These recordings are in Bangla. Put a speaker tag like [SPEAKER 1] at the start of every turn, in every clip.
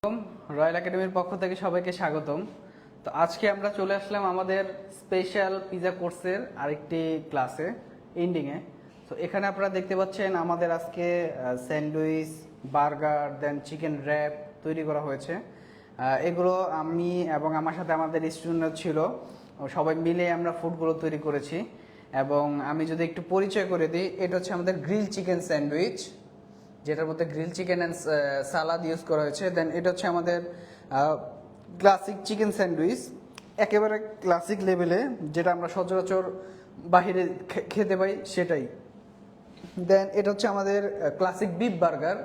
[SPEAKER 1] রয়্যাল একাডেমির পক্ষ থেকে সবাইকে স্বাগতম। তো আজকে আমরা চলে আসলাম আমাদের স্পেশাল পিজা কোর্সের আরেকটি ক্লাসে এন্ডিংয়ে। তো এখানে আপনারা দেখতে পাচ্ছেন আমাদের আজকে sandwich, burger, then chicken wrap তৈরি করা হয়েছে। এগুলো আমি এবং আমার সাথে আমাদের স্টুডেন্টরা ছিল, সবাই মিলে আমরা ফুডগুলো তৈরি করেছি। এবং আমি যদি একটু পরিচয় করে দিই, এটা হচ্ছে আমাদের গ্রিল চিকেন স্যান্ডউইচ, যেটার মধ্যে grill chicken and salad use করা হয়েছে। দেন এটা হচ্ছে আমাদের ক্লাসিক চিকেন স্যান্ডউইচ, একেবারে ক্লাসিক লেভেলে, যেটা আমরা সচরাচর বাহিরে খেতে পাই সেটাই। দেন এটা হচ্ছে আমাদের ক্লাসিক বিফ বার্গার।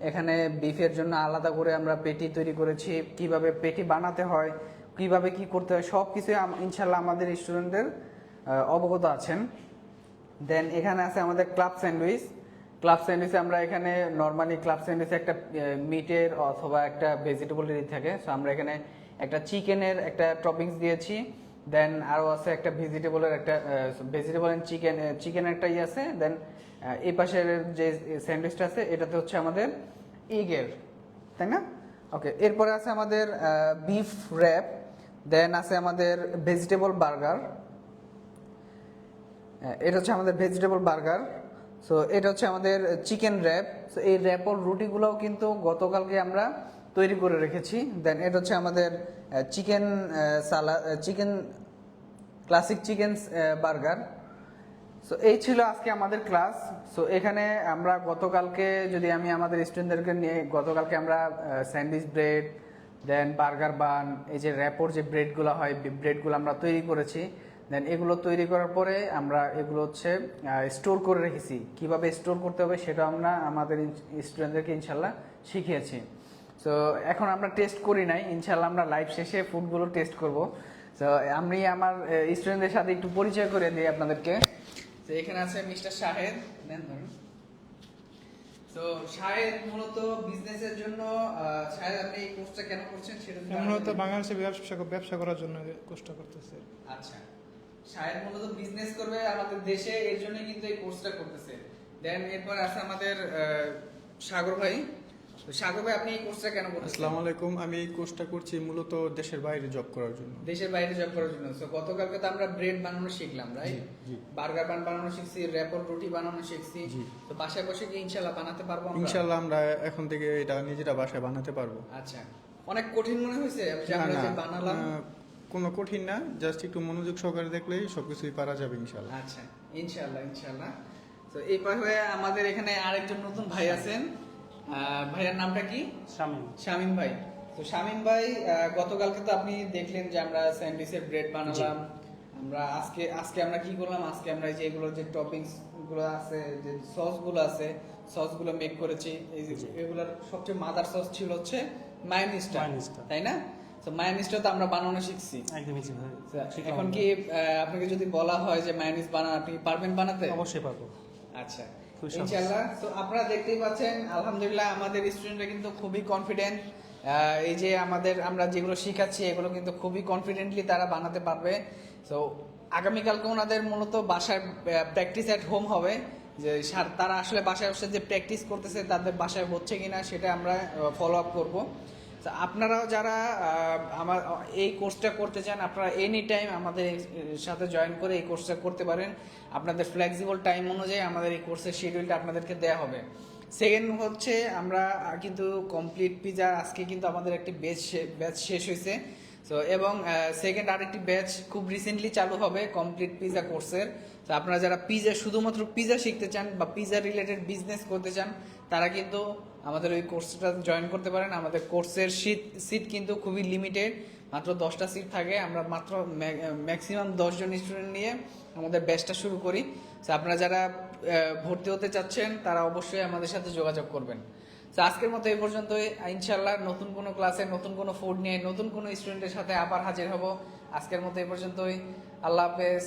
[SPEAKER 1] এখানে বিফের জন্য আলাদা করে আমরা পেটি তৈরি করেছি, কিভাবে পেটি বানাতে হয়, কিভাবে কি করতে হয়, সব কিছুই ইনশাল্লাহ আমাদের স্টুডেন্টদের অবগত আছেন। দেন এখানে আছে আমাদের ক্লাব স্যান্ডউইচ। ক্লাব স্যান্ডউইচে আমরা এখানে নর্মালি ক্লাব স্যান্ডউইচে একটা মিটের অথবা একটা ভেজিটেবলেরই থাকে। সো আমরা এখানে একটা চিকেনের একটা টপিংস দিয়েছি। দেন আরও আছে একটা ভেজিটেবলের একটা ভেজিটেবল অ্যান্ড চিকেনের একটা ইয়ে আছে। দেন এই পাশের যে স্যান্ডউইচটা আছে এটাতে হচ্ছে আমাদের এগের, তাই না? ওকে, এরপরে আছে আমাদের বিফ র্যাপ। দেন আছে আমাদের ভেজিটেবল বার্গার। এটা হচ্ছে আমাদের ভেজিটেবল বার্গার। সো এটা হচ্ছে আমাদের চিকেন র্যাপ। সো এই র্যাপর রুটিগুলোও কিন্তু গতকালকে আমরা তৈরি করে রেখেছি। দেন এটা হচ্ছে আমাদের chicken chicken classic chicken burger. So এই ছিল আজকে আমাদের ক্লাস। সো এখানে আমরা গতকালকে, যদি আমি আমাদের স্টুডেন্টদেরকে নিয়ে, গতকালকে আমরা স্যান্ডউইচ ব্রেড, দেন বার্গার বান, এই যে র্যাপর যে ব্রেডগুলো হয়, ব্রেডগুলো আমরা তৈরি করেছি। দেন এগুলো তৈরি করার পরে আমরা এগুলো হচ্ছে স্টোর করে রেখেছি। কিভাবে স্টোর করতে হবে সেটা আমরা আমাদের স্টুডেন্টদেরকে ইনশাল্লাহ শিখিয়েছি। সো এখন আমরা টেস্ট করি নাই, ইনশাল্লাহ আমরা লাইভ শেষে ফুডগুলো টেস্ট করব। সো আমি আমার স্টুডেন্টদের সাথে একটু পরিচয় করে দিই আপনাদেরকে। তো এখানে আছে মিস্টার শাহেদ। দেন ধরুন, তো শাহেদ মূলত বিজনেসের জন্য। শাহেদ, আপনি এই কোর্সটা কেন করছেন সেটা
[SPEAKER 2] মূলত বাংলাদেশে ব্যবসা করার জন্য কোর্সটা করতেছে।
[SPEAKER 1] আচ্ছা, শাহেদ মূলত বিজনেস করবে আমাদের দেশে, এর জন্য কিন্তু এই কোর্সটা করতেছে। দেন এরপর আছে আমাদের সাগর ভাই। সাগর ভাই, আপনি এই কোর্সটা কেন করতেছেন?
[SPEAKER 2] আসসালামু আলাইকুম। আমি এই কোর্সটা করছি মূলত দেশের বাইরে জব করার জন্য।
[SPEAKER 1] দেশের বাইরে জব করার জন্য। সো গতকালকে তো আমরা ব্রেড বানানো শিখলাম, রাইট? বার্গার বানানো শিখছি, র্যাপর রুটি বানানো শিখছি। তো বাসায় বসে কি ইনশাআল্লাহ বানাতে পারবো আমরা?
[SPEAKER 2] ইনশাআল্লাহ আমরা এখন থেকে এটা নিজেরা বাসায় বানাতে পারবো।
[SPEAKER 1] আচ্ছা, অনেক কঠিন মনে হয়েছে আমরা যে বানালাম?
[SPEAKER 2] কোনো কঠিন না, জাস্ট একটু মনোযোগ সহকারে দেখলেই সবকিছুই পারা যাবে ইনশাআল্লাহ।
[SPEAKER 1] আচ্ছা, ইনশাআল্লাহ। তো এই পাশে আমাদের এখানে আরেকজন নতুন ভাই আছেন। ভাইয়ের নামটা কি? শামিম ভাই। তো শামিম ভাই, গতকালকে তো আপনি দেখলেন যে আমরা স্যান্ডউইচের ব্রেড বানালাম। আমরা আজকে আমরা কি করলাম? আজকে আমরা যে এগুলো যে টপিংস গুলো আছে, যে সস গুলো আছে, সস গুলো মেক করেছি। এই যে এগুলোর সবচেয়ে মাদার সস ছিল হচ্ছে মায়োনিজটা, তাই না? তো মায়োনিজটা তো আমরা বানানো শিখছি।
[SPEAKER 2] একদমই জি ভাই।
[SPEAKER 1] এখন কি আপনাকে যদি বলা হয় যে মায়োনিজ বানান, আপনি পারবেন বানাতে?
[SPEAKER 2] অবশ্যই পারবো।
[SPEAKER 1] আচ্ছা, ইনশাআল্লাহ। তো আপনারা দেখতেই পাচ্ছেন, আলহামদুলিল্লাহ আমাদের স্টুডেন্টরা কিন্তু খুবই কনফিডেন্ট। এই যে আমরা যেগুলো শিখাচ্ছি এগুলো কিন্তু খুবই কনফিডেন্টলি তারা বানাতে পারবে। তো আগামীকালকে ওনাদের মূলত বাসায় প্র্যাকটিস অ্যাট হোম হবে, যে তারা আসলে বাসায় বসে যে প্র্যাকটিস করতেছে তাদের বাসায় হচ্ছে কিনা সেটা আমরা ফলো আপ করবো। আপনারাও যারা আমার এই কোর্সটা করতে চান, আপনারা এনি টাইম আমাদের সাথে জয়েন করে এই কোর্সটা করতে পারেন। আপনাদের ফ্লেক্সিবল টাইম অনুযায়ী আমাদের এই কোর্সের শিডিউলটা আপনাদেরকে দেওয়া হবে। সেকেন্ড হচ্ছে, আমরা কিন্তু কমপ্লিট পিজা আজকে কিন্তু আমাদের একটি ব্যাচ শেষ হয়েছে। সো এবং সেকেন্ড আরেকটি ব্যাচ খুব রিসেন্টলি চালু হবে কমপ্লিট পিজা কোর্সের। তো আপনারা যারা শুধুমাত্র পিজা শিখতে চান বা পিজা রিলেটেড বিজনেস করতে চান, তারা কিন্তু আমাদের ওই কোর্সটা জয়েন করতে পারেন। আমাদের কোর্সের সিট কিন্তু খুবই লিমিটেড, মাত্র 10টা সিট থাকে। আমরা মাত্র ম্যাক্সিমাম 10 জন স্টুডেন্ট নিয়ে আমাদের ব্যাচটা শুরু করি। তো আপনারা যারা ভর্তি হতে চাচ্ছেন তারা অবশ্যই আমাদের সাথে যোগাযোগ করবেন। তো আজকের মতো এই পর্যন্তই। ইনশাআল্লাহ নতুন কোনো ক্লাসে, নতুন কোনো ফুড নিয়ে, নতুন কোনো স্টুডেন্টের সাথে আবার হাজির হব। আজকের মতো এই পর্যন্তই। আল্লাহ হাফেজ।